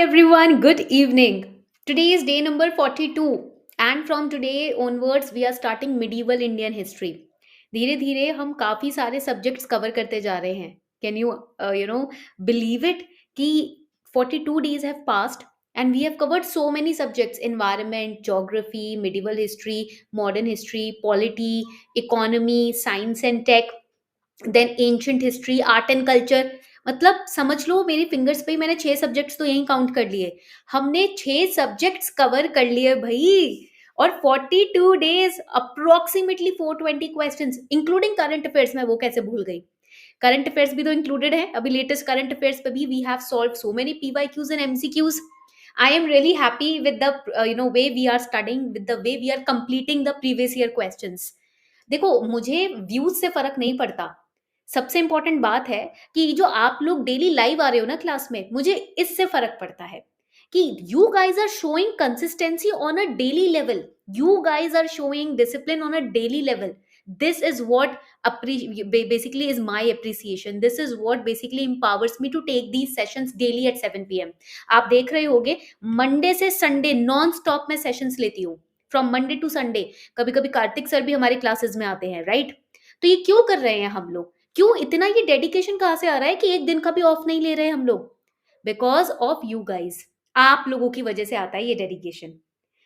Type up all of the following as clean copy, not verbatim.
everyone, good evening. Today is day number 42, and from today onwards, we are starting medieval Indian history. धीरे धीरे हम काफ़ी सारे subjects cover करते जा रहे हैं. Can you, believe it? कि 42 days have passed and we have covered so many subjects: environment, geography, medieval history, modern history, polity, economy, science and tech, then ancient history, art and culture. मतलब समझ लो मेरी fingers पे ही मैंने 6 subjects तो यहीं count कर लिए. हमने 6 सब्जेक्ट्स कवर कर लिए भाई. और 42 days, approximately 420 questions, including current affairs. मैं वो कैसे भूल गई? करंट अफेयर्स भी तो इंक्लूडेड है. अभी लेटेस्ट करंट अफेयर्स पे भी we have solve so many PYQs and MCQs. I am really happy with the way we are studying, with the way we are completing the previous year questions. देखो, मुझे views से फर्क नहीं पड़ता. सबसे important बात है कि जो आप लोग डेली लाइव आ रहे हो ना क्लास में, मुझे इससे फर्क पड़ता है कि you guys are showing consistency on a daily level. You guys are showing discipline on a daily level. This is what basically is my appreciation. This is what basically empowers me to take these sessions daily at 7 p.m. आप देख रहे होगे, Monday से Sunday non stop में sessions लेती हूँ. From Monday to Sunday. कभी कभी कार्तिक सर भी हमारे क्लासेस में आते हैं, राइट? तो ये क्यों कर रहे हैं हम लोग? क्यों इतना ये डेडिकेशन कहाँ से आ रहा है कि एक दिन का भी ऑफ नहीं ले रहे हम लोग? Because of you guys. आप लोगों की वजह से आता है ये dedication.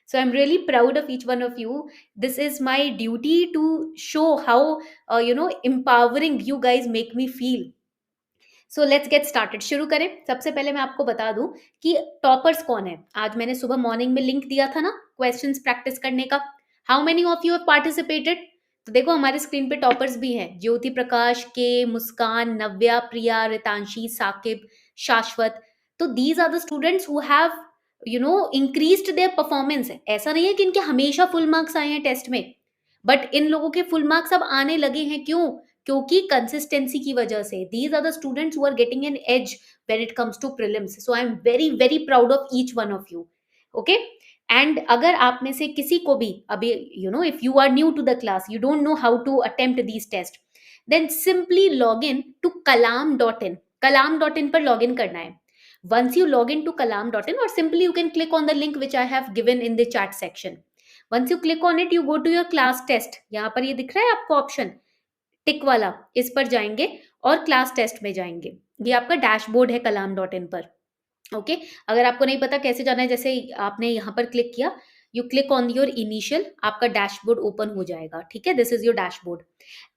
So I am really proud of each one of you. This is my duty to show how empowering you guys make me feel. So let's get started. शुरू करें. सबसे पहले मैं आपको बता दूं कि टॉपर्स कौन है. आज मैंने सुबह मॉर्निंग में लिंक दिया था ना क्वेश्चंस प्रैक्टिस करने का. How many of you have participated? तो देखो, हमारे स्क्रीन पे टॉपर्स भी हैं: ज्योति प्रकाश, के, मुस्कान, नव्या, प्रिया, रितांशी, साकिब, शाश्वत. तो these are the students who have increased their performance. ऐसा नहीं है कि इनके हमेशा फुल मार्क्स आए हैं टेस्ट में, बट इन लोगों के फुल मार्क्स अब आने लगे हैं. क्यों? क्योंकि कंसिस्टेंसी की वजह से. These are the students who are getting an edge when it comes to prelims. So I am very very proud of each one of you. Okay. And अगर आप में से किसी को भी अभी if you are new to the class, you don't know how to attempt these test, then simply log in to kalam.in. kalam.in पर log in करना है. Once you log in to kalam.in, or simply you can click on the link which I have given in the chat section. Once you click on it, you go to your class test. यहाँ पर ये दिख रहा है आपको option tick वाला, इस पर जाएंगे और क्लास टेस्ट में जाएंगे. ये आपका डैशबोर्ड है kalam.in पर. ओके. अगर आपको नहीं पता कैसे जाना है, जैसे आपने यहाँ पर क्लिक किया, you click on your initial, आपका डैशबोर्ड ओपन हो जाएगा. ठीक है, this is your dashboard.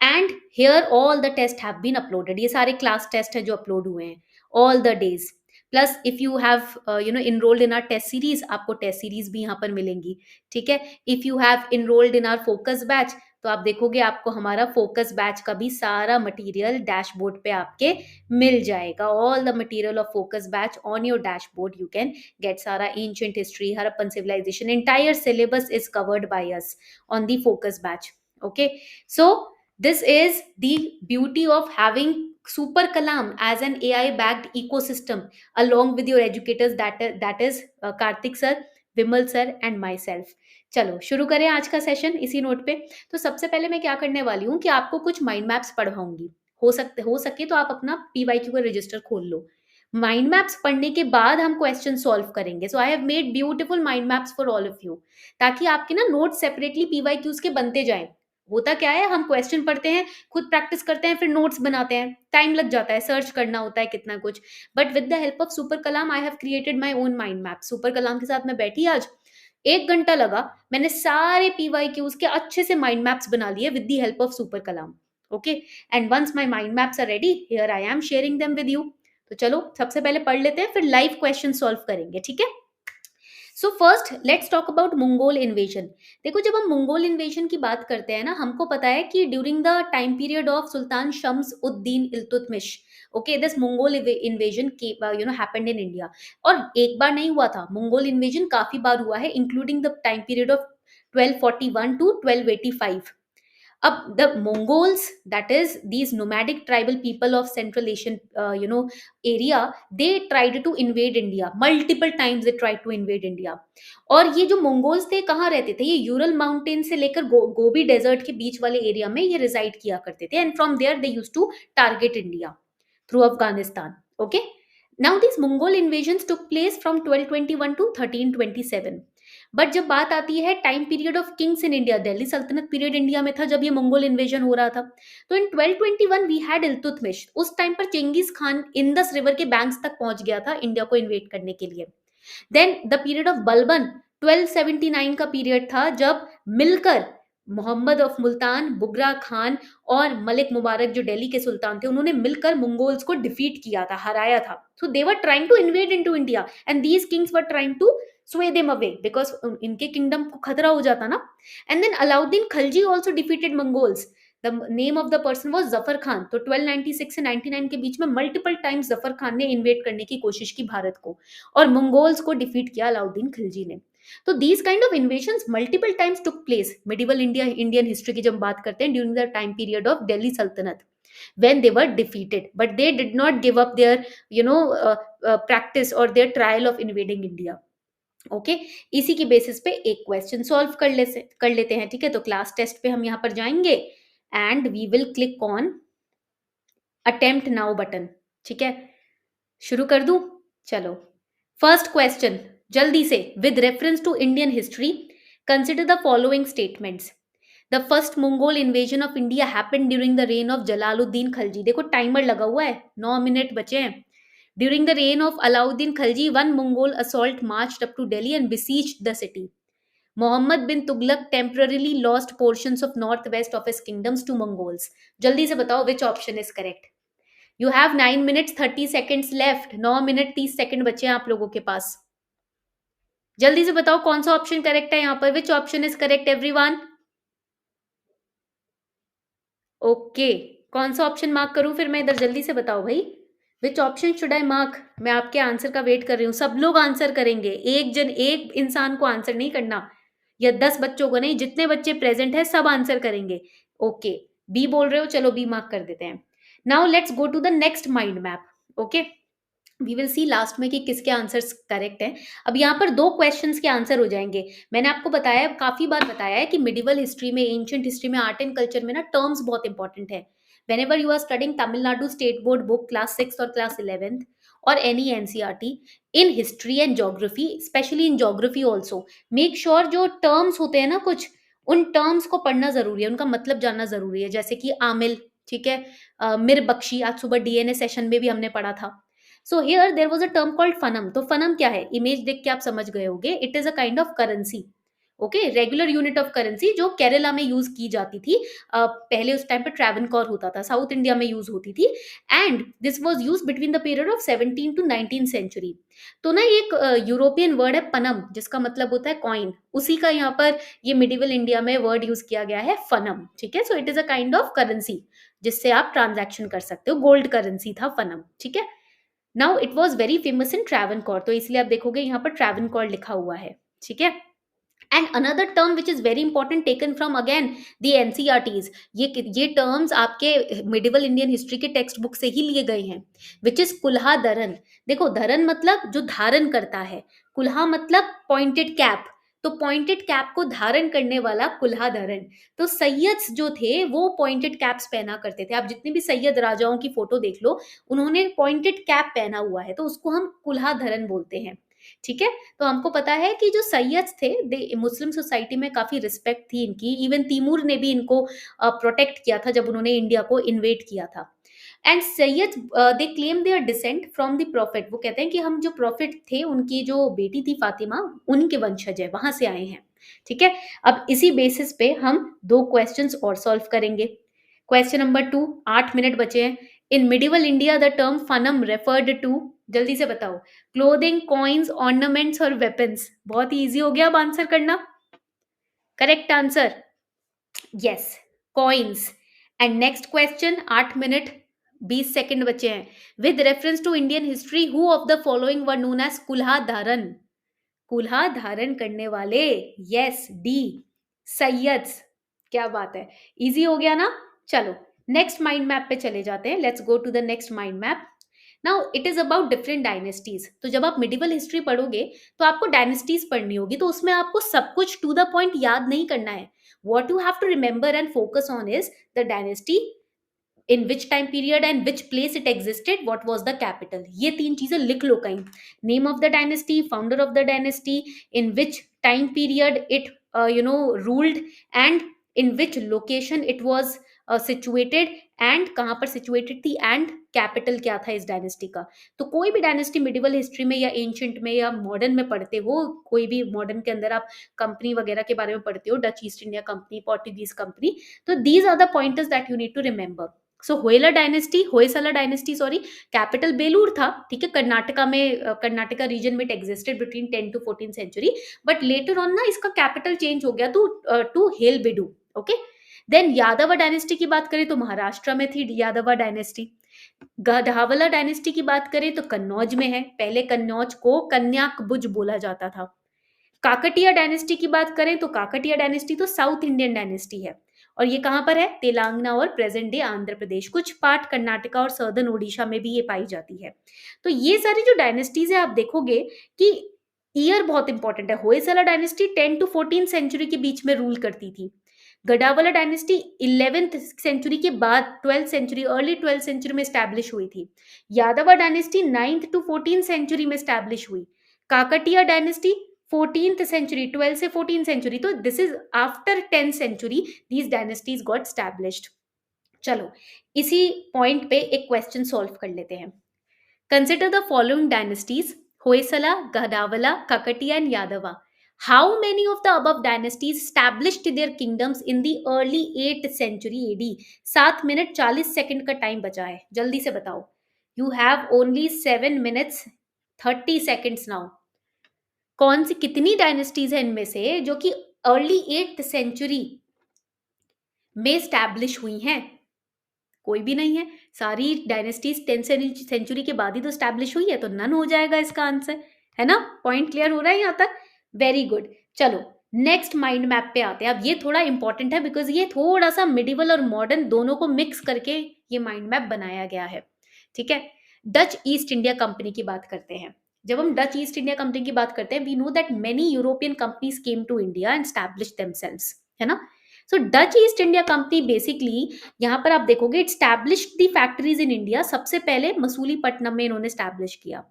And here all the test have been uploaded. ये सारे क्लास टेस्ट है जो अपलोड हुए हैं all the days. Plus if you have enrolled in our test series, आपको टेस्ट सीरीज भी यहाँ पर मिलेंगी. ठीक है. If you have enrolled in our focus batch, तो आप देखोगे आपको हमारा फोकस बैच का भी सारा मटेरियल डैशबोर्ड पे आपके मिल जाएगा. All the material of focus batch on your dashboard. You can get सारा ancient history, Harappan civilisation, entire syllabus is covered by us on the focus batch. Okay, so this is the beauty of having Super Kalam as an AI backed ecosystem along with your educators, that is Karthik sir, Vimal sir and my self. चलो शुरू करें आज का session इसी note पे. तो सबसे पहले मैं क्या करने वाली हूँ कि आपको कुछ माइंड मैप्स पढ़ाऊंगी. हो सके तो आप अपना पीवाईक्यू का रजिस्टर खोल लो. माइंड मैप्स पढ़ने के बाद हम क्वेश्चन सॉल्व करेंगे. So I have made beautiful mind maps for all of you, ताकि आपके ना नोट सेपरेटली पीवाईक्यूज के बनते जाएं. होता क्या है, हम क्वेश्चन पढ़ते हैं, खुद प्रैक्टिस करते हैं, फिर नोट्स बनाते हैं, टाइम लग जाता है, सर्च करना होता है कितना कुछ. But with the help of super Kalam I have created my own mind map. Super Kalam के साथ मैं बैठी आज 1 घंटा लगा, मैंने सारे पीवाईक्यूज के अच्छे से माइंड मैप्स बना लिए with the help of super Kalam. Okay. And once my mind maps are ready, here I am sharing them with you. तो चलो सबसे पहले पढ़ लेते हैं, फिर लाइव क्वेश्चन सॉल्व करेंगे. ठीक है. So first let's talk about Mongol invasion. देखो, जब हम मंगोल इन्वेजन की बात करते हैं ना, हमको पता है कि during the time period of sultan Shams Uddin Iltutmish, okay, this Mongol invasion happened in India. और एक बार नहीं हुआ था, मंगोल इन्वेजन काफी बार हुआ है, including the time period of 1241 to 1285. The Mongols, that is these nomadic tribal people of Central Asian area, they tried to invade India multiple times. They tried to invade India. और ये जो Mongols थे कहाँ रहते थे? ये Ural mountain से लेकर गोबी डेजर्ट के बीच वाले एरिया में ये रिजाइड किया करते थे. And from there they used to target India through Afghanistan. Okay. Now this Mongol invasions took place from 1221 to 1327. But जब बात आती है time period of kings in India, Delhi सल्तनत पीरियड इंडिया में था जब ये मंगोल इन्वेजन हो रहा था, तो इन 1221 वी हैड इल्तुतमिश. उस टाइम पर चेंगिस खान इंदस रिवर के बैंक्स तक पहुंच गया था इंडिया को इन्वेट करने के लिए. Then the period of Balban 1279 का पीरियड था जब मिलकर मोहम्मद ऑफ मुल्तान, बुगरा खान और मलिक मुबारक जो दिल्ली के सुल्तान थे, उन्होंने मिलकर मंगोल्स को डिफीट किया था, हराया था. So they were trying to invade into India and these kings were trying to sway them away because इनके किंगडम को खतरा हो जाता ना. And then Alauddin Khalji also defeated Mongols. The name of the person was Zafar Khan. तो 1296 से 99 के बीच में मल्टीपल टाइम्स जफर खान ने इन्वेट करने की कोशिश की भारत को और मंगोल्स को डिफीट किया अलाउद्दीन खिलजी ने. तो these kind of invasions multiple times took place medieval India Indian history की जब बात करते हैं during the time period of Delhi Sultanat when they were defeated, but they did not give up their practice or their trial of invading India. Okay इसी की basis पे एक question solve कर लेते हैं. ठीक है, तो क्लास टेस्ट पे हम यहाँ पर जाएंगे and we will click on attempt now button. ठीक है, शुरू कर दूं. चलो, फर्स्ट क्वेश्चन जल्दी से. With reference to Indian history consider the following statements. The first Mongol invasion of India happened during the reign of Jalaluddin Khalji. देखो टाइमर लगा हुआ है, 9 मिनट बचे हैं. During the reign of Alauddin Khalji, one Mongol assault marched up to Delhi and besieged the city. Muhammad bin Tughlaq temporarily lost portions of northwest of his kingdoms to Mongols. जल्दी से बताओ which option is correct. You have 9 minutes 30 seconds left. 9 minute 30 second बचे हैं आप लोगों के पास. जल्दी से बताओ कौन सा ऑप्शन करेक्ट है यहाँ पर. Which option is correct everyone? Okay, कौन सा ऑप्शन मार्क करूं फिर मैं इधर. जल्दी से बताओ भाई. Which option should I mark. मैं आपके आंसर का वेट कर रही हूँ. सब लोग आंसर करेंगे. एक इंसान को आंसर नहीं करना या 10 बच्चों को नहीं, जितने बच्चे प्रेजेंट है सब आंसर करेंगे. ओके, बी बोल रहे हो, चलो बी मार्क कर देते हैं. Now let's go to the next mind map. Okay, we will see last में कि किसके आंसर्स करेक्ट हैं. अब यहाँ पर 2 क्वेश्चंस के आंसर हो जाएंगे. मैंने आपको बताया, काफी बार बताया है कि मिडिवल हिस्ट्री में, एंशिएंट हिस्ट्री में, आर्ट एंड कल्चर में ना टर्म्स बहुत इंपॉर्टेंट है. whenever you are studying Tamil Nadu State Board book class 6th or class 11th or any NCERT in history and geography, especially in geography also, make sure जो terms होते हैं ना कुछ, उन terms को पढ़ना जरूरी है, उनका मतलब जानना जरूरी है. जैसे कि आमिल, ठीक है, मिर बख्शी, आज सुबह DNA सेशन में भी हमने पढ़ा था. So here there was a term called fanam. तो फनम क्या है, इमेज देख के आप समझ गए होंगे. It is a kind of currency. Okay, regular unit of currency जो केरला में यूज की जाती थी. पहले उस टाइम पे ट्रैवनकोर होता था, साउथ इंडिया में यूज होती थी. And this was use between the period of 17 to 19 century. तो ना एक यूरोपियन वर्ड है पनम, जिसका मतलब होता है कॉइन. उसी का यहाँ पर ये मिडिवल इंडिया में वर्ड यूज किया गया है, फनम. ठीक है, so it is a kind of currency जिससे आप ट्रांजैक्शन कर सकते हो. गोल्ड करेंसी था फनम. ठीक है, now it was very famous in Travancore, तो इसलिए आप देखोगे यहाँ पर ट्रैवनकोर लिखा हुआ है. ठीक है, and another term which is very important taken from again the NCERTs. ये टर्म्स आपके मिडिवल इंडियन हिस्ट्री के टेक्स्ट बुक से ही लिए गए हैं, विच इज कुल्हा धरन. देखो, धरन मतलब जो धारण करता है, कुल्हा मतलब पॉइंटेड कैप. तो पॉइंटेड कैप को धारण करने वाला कुल्हा धरन. तो सैयद्स जो थे वो पॉइंटेड कैप्स पहना करते थे. आप जितने भी सैयद राजाओं की फोटो देख लो, उन्होंने पॉइंटेड कैप पहना हुआ है, तो उसको हम कुल्हा धरन बोलते हैं. ठीक है, तो हमको पता है कि जो सैयद्स थे, मुस्लिम सोसाइटी में काफी रिस्पेक्ट थी इनकी. इवन तैमूर ने भी इनको प्रोटेक्ट किया था जब उन्होंने इंडिया को इन्वेट किया था. And Sayyid they claim their descent from the prophet. वो कहते हैं कि हम जो प्रॉफिट थे, उनकी जो बेटी थी फातिमा, उनके वंशज है, वहां से आए हैं. ठीक है, अब इसी बेसिस पे हम 2 क्वेश्चंस और सॉल्व करेंगे. क्वेश्चन नंबर 2, 8 मिनट बचे हैं. In medieval India the term fanam referred to, जल्दी से बताओ, क्लोथिंग, कॉइन्स, ऑर्नामेंट्स और वेपन्स. बहुत ही इजी हो गया अब आंसर करना. Correct answer, yes, coins. And next question, 8 minute 20 second बचे हैं. With reference to Indian history, who of the following were known as Kulha Dharan. Kulha धारण करने वाले, यस, डी, सैयद्स. क्या बात है, इजी हो गया ना. चलो नेक्स्ट माइंड मैप पे चले जाते हैं. Let's go to the next mind map. Now it is about different dynasties. तो जब आप मिडिवल हिस्ट्री पढ़ोगे तो आपको डायनेस्टीज पढ़नी होगी, तो उसमें आपको सब कुछ टू द पॉइंट याद नहीं करना है. What you have to remember and focus on is the dynasty in which time period and which place it existed, what was the capital. ये तीन चीजें लिख लो कहीं। Name of the dynasty, founder of the dynasty, in which time period it ruled, and in which location it was situated, and कहाँ पर situated थी, and capital क्या था इस डायनेस्टी का। तो कोई भी डायनेस्टी मिडिवल हिस्ट्री में या एंशियंट में या मॉडर्न में पढ़ते हो, कोई भी मॉडर्न के अंदर आप कंपनी वगैरह के बारे में पढ़ते हो, Dutch East India company, Portuguese company, तो these are the pointers that you need to remember. So Hoysala dynasty sorry, capital Belur था, ठीक है, कर्नाटका में, कर्नाटका रीजन में it existed between 10 to 14 century, but later on ना इसका कैपिटल चेंज हो गया to Halebidu. Okay, then Yadav dynasty की बात करें तो महाराष्ट्र में थी यादव डायनेस्टी। गढ़वाला डायनेस्टी की बात करें तो कन्नौज में है, पहले कन्नौज को कन्याकुब्ज बोला जाता था। काकटिया डायनेस्टी की बात करें तो काकटिया डायनेस्टी तो साउथ इंडियन डायनेस्टी है, और ये कहां पर है, तेलंगाना और प्रेजेंट डे आंध्र प्रदेश, कुछ पार्ट कर्नाटका और सर्दर्न ओडिशा में भी ये पाई जाती है। तो ये सारी जो डायनेस्टीज है, आप देखोगे कि ईयर बहुत इंपॉर्टेंट है। होयसला डायनेस्टी 10 to 14 सेंचुरी के बीच में रूल करती थी। गढ़वाला डायनेस्टी 11th सेंचुरी के बाद 12th century, early 12th century में स्टैब्लिश हुई थी। Yadava dynasty 9th to 14th century में स्टैब्लिश हुई। काकटिया डायनेस्टी 14th सेंचुरी, 12 से 14 सेंचुरी, तो this is after 10th century these dynasties got established. चलो इसी पॉइंट पे एक क्वेश्चन सॉल्व कर लेते हैं। Consider the following dynasties, Hoysala, Gahadavala, Kakatiya and Yadava. How many of the above dynasties established their kingdoms in the early 8th century AD? 7 minute 40 second का time बचा है, जल्दी से बताओ। You have only 7 minutes 30 seconds now. कौन सी कितनी डायनेस्टीज है इनमें से जो कि अर्ली 8th सेंचुरी में स्टैब्लिश हुई हैं? कोई भी नहीं है। सारी डायनेस्टीज 10th सेंचुरी के बाद ही तो स्टैब्लिश हुई है, तो नन हो जाएगा इसका आंसर, है ना। पॉइंट क्लियर हो रहा है यहाँ तक? Very good. चलो नेक्स्ट माइंड मैप पे आते हैं। अब ये थोड़ा इंपॉर्टेंट है बिकॉज ये थोड़ा सा मिडिवल और मॉडर्न दोनों को मिक्स करके ये माइंड मैप बनाया गया है, ठीक है। डच ईस्ट इंडिया कंपनी की बात करते हैं। जब हम डच ईस्ट इंडिया कंपनी की बात करते हैं, we know that many European companies came to India and establish themselves, है ना। So Dutch East India company basically, यहाँ पर आप देखोगे, it established the factories in India. सबसे पहले मसूलीपट्टनम में इन्होंने स्टैब्लिश किया,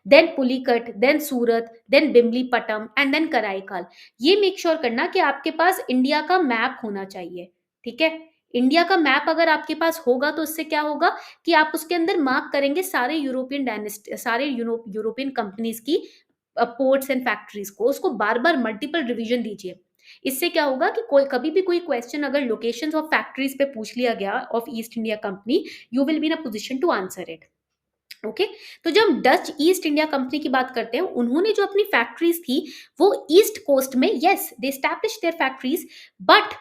then Pulicat, then Surat, then Bimlipatam and then Karaikal. ये मेक श्योर करना कि आपके पास इंडिया का मैप होना चाहिए, ठीक है। इंडिया का मैप अगर आपके पास होगा तो उससे क्या होगा कि आप उसके अंदर मार्क करेंगे सारे यूरोपियन कंपनीज की पोर्ट्स एंड फैक्ट्रीज को, उसको बार बार मल्टीपल रिवीजन दीजिए। इससे क्या होगा कि कोई कभी भी कोई क्वेश्चन अगर लोकेशंस ऑफ फैक्ट्रीज पे पूछ लिया गया of East India company, you will be in a position to answer it. Okay, तो जब हम डच ईस्ट इंडिया कंपनी की बात करते हैं, उन्होंने जो अपनी फैक्ट्रीज थी वो ईस्ट कोस्ट में, yes they establish there factories, but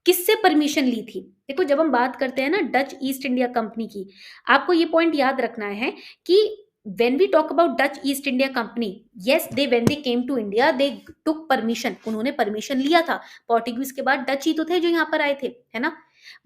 किससे परमिशन ली थी? देखो जब हम बात करते हैं ना डच ईस्ट इंडिया कंपनी की, आपको ये पॉइंट याद रखना है कि when we talk about Dutch East India Company, yes they when they came to India they took permission, उन्होंने परमिशन लिया था। पोर्टुगीज के बाद डच ही तो थे जो यहाँ पर आए थे, है ना।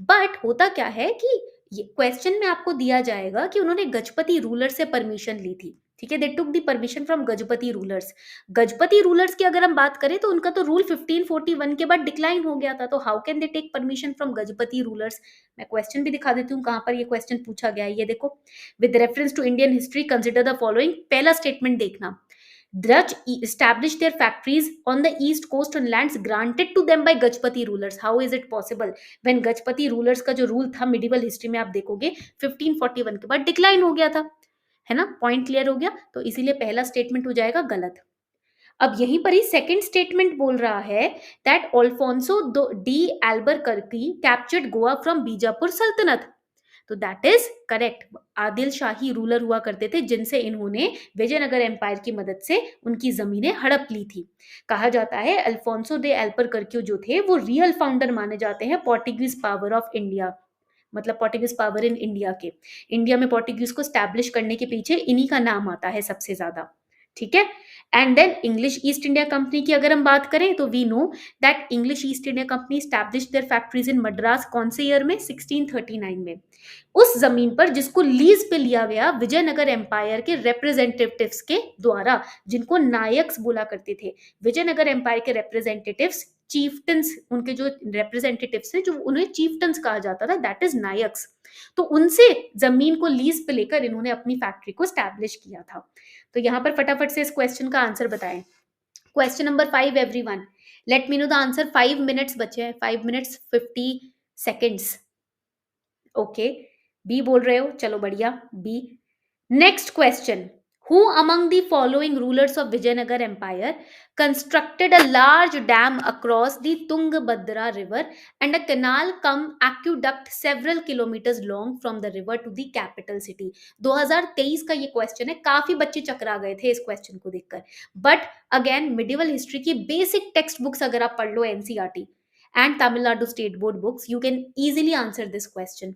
बट होता क्या है कि क्वेश्चन में आपको दिया जाएगा कि उन्होंने गजपति रूलर से परमिशन ली थी, ठीक है। They took the permission from Gajapati rulers. Gajapati rulers की अगर हम बात करें तो उनका तो रूल 1541 के बाद डिक्लाइन हो गया था, तो how can they take permission from Gajapati rulers? मैं क्वेश्चन भी दिखा देती हूँ कहाँ पर ये क्वेश्चन पूछा गया है। ये देखो, with reference to Indian history consider the following. पहला स्टेटमेंट देखना, Dutch established their factories on the east coast on lands granted to them by Gajpati rulers. How is it possible? When Gajpati rulers का जो rule था medieval history में आप देखोगे 1541 के बाद डिक्लाइन हो गया था, है ना। पॉइंट क्लियर हो गया, तो इसीलिए पहला स्टेटमेंट हो जाएगा गलत। अब यहीं पर ही सेकंड स्टेटमेंट बोल रहा है that Alfonso de Albuquerque captured Goa from Bijapur Sultanat, तो that is correct. Adil Shahi ruler हुआ करते थे जिनसे इन्होंने विजयनगर एम्पायर की मदद से उनकी जमीनें हड़प ली थी। कहा जाता है अल्फोंसो दे एल्बरकर्क्यू जो थे वो रियल फाउंडर माने जाते हैं पोर्टुगीज पावर ऑफ इंडिया, मतलब पोर्टुगीज पावर इन इंडिया के। इंडिया में पोर्टुगीज को स्टैब्लिश करने के पीछे इन्हीं का नाम आता है सबसे ज्यादा, ठीक है। And then English East India company की अगर हम बात करें तो we know that English East India company establish their factories in Madras, कौन से ईयर में? 1639 में। उस जमीन पर जिसको लीज पे लिया गया विजयनगर एम्पायर के रिप्रेजेंटेटिव्स के द्वारा, जिनको नायक्स बोला करते थे। विजयनगर एम्पायर के रिप्रेजेंटेटिव्स चीफ्टन्स, उनके जो रिप्रेजेंटेटिव्स थे, जो उन्हें चीफ्टन्स कहा जाता था, दैट इज नायक्स। तो उनसे जमीन को लीज पे लेकर इन्होंने अपनी फैक्ट्री को स्टैब्लिश किया था। तो यहाँ पर फटाफट से इस क्वेश्चन का आंसर बताएं। Question number 5 everyone, let me know the answer. 5 minutes बचे हैं, 5 मिनट्स 50 सेकेंड्स। ओके, बी बोल रहे हो, चलो बढ़िया, B. Next question, who among the following rulers of Vijayanagar Empire constructed a large dam across the Tungabhadra river and a canal cum aqueduct several kilometers long from the river to the capital city? 2023 का ये question है, काफी बच्चे चकरा गए थे इस question को देखकर, बट अगेन मिडिवल हिस्ट्री की बेसिक टेक्स्ट बुक्स अगर आप पढ़ लो, NCERT and Tamil Nadu state board books, you can easily answer this question.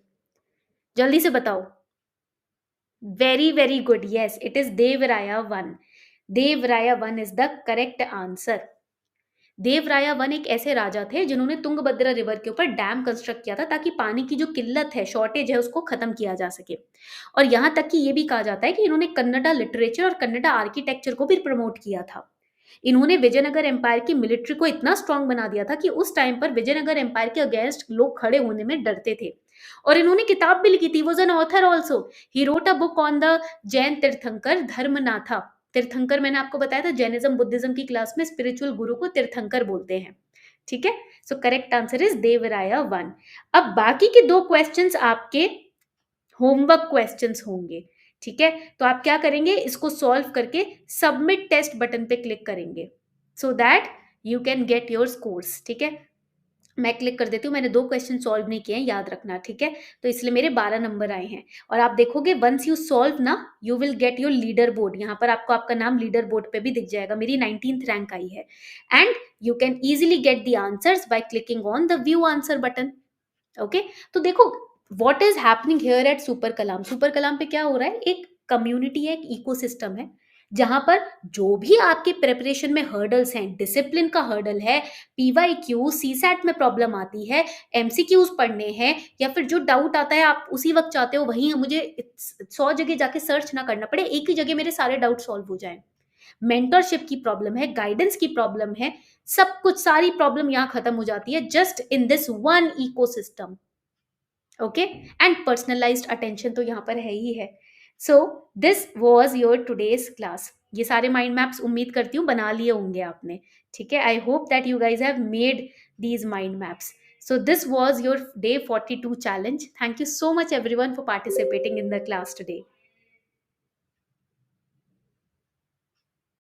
जल्दी से बताओ। Very very good, yes, it is Devaraya one. Devaraya one is the correct answer. Devaraya one एक ऐसे राजा थे जिन्होंने तुंगभद्रा रिवर के ऊपर डैम कंस्ट्रक्ट किया था ताकि पानी की जो किल्लत है, शॉर्टेज है, उसको खत्म किया जा सके। और यहां तक कि ये भी कहा जाता है कि इन्होंने कन्नडा लिटरेचर और कन्नडा आर्किटेक्चर को भी प्रमोट किया था। इन्होंने विजयनगर एम्पायर की मिलिट्री को इतना स्ट्रांग बना दिया था कि उस टाइम पर विजयनगर एम्पायर के अगेंस्ट लोग खड़े होने में डरते थे। और इन्होंने किताब भी लिखी थी, was an author also. He wrote a book on the Jain तीर्थंकर धर्मनाथा। तीर्थंकर मैंने आपको बताया था, जैनिज्म बुद्धिज्म की क्लास में स्पिरिचुअल गुरु को तीर्थंकर बोलते हैं। ठीक है, सो करेक्ट आंसर इज देवराया वन। अब बाकी के 2 क्वेश्चंस आपके होमवर्क क्वेश्चंस होंगे। ठीक है, तो आप क्या करेंगे, इसको सॉल्व करके सबमिट टेस्ट बटन पे क्लिक करेंगे so that you can get your scores. ठीक है, मैं क्लिक कर देती हूँ, मैंने 2 क्वेश्चन सॉल्व नहीं किए हैं, याद रखना। ठीक है, तो इसलिए मेरे 12 नंबर आए हैं। और आप देखोगे वंस यू सॉल्व ना, you will get your leader board. यहाँ पर आपको आपका नाम लीडर बोर्ड पे भी दिख जाएगा। मेरी 19th रैंक आई है and you can easily get the answers by clicking on the view answer button. Okay, तो देखो what is happening here at super Kalam. Super Kalam पे क्या हो रहा है, एक कम्युनिटी है, एक इकोसिस्टम है, जहां पर जो भी आपके प्रिपरेशन में हर्डल्स हैं, डिसिप्लिन का हर्डल है, पीवाईक्यू सीसैट में प्रॉब्लम आती है, एमसीक्यूज पढ़ने हैं, या फिर जो डाउट आता है आप उसी वक्त चाहते हो वहीं मुझे 100 जगह जाके सर्च ना करना पड़े, एक ही जगह मेरे सारे डाउट सॉल्व हो जाए। मेंटरशिप की प्रॉब्लम है, गाइडेंस की प्रॉब्लम है, सब कुछ, सारी प्रॉब्लम यहाँ खत्म हो जाती है just in this one ecosystem. Okay, and personalised attention तो यहाँ पर है ही है। So this was your today's class. ये सारे माइंड मैप्स उम्मीद करती हूँ बना लिए होंगे आपने। ठीक है, I hope that you guys have made these mind maps. So this was your day 42 challenge. Thank you so much everyone for participating in the class today.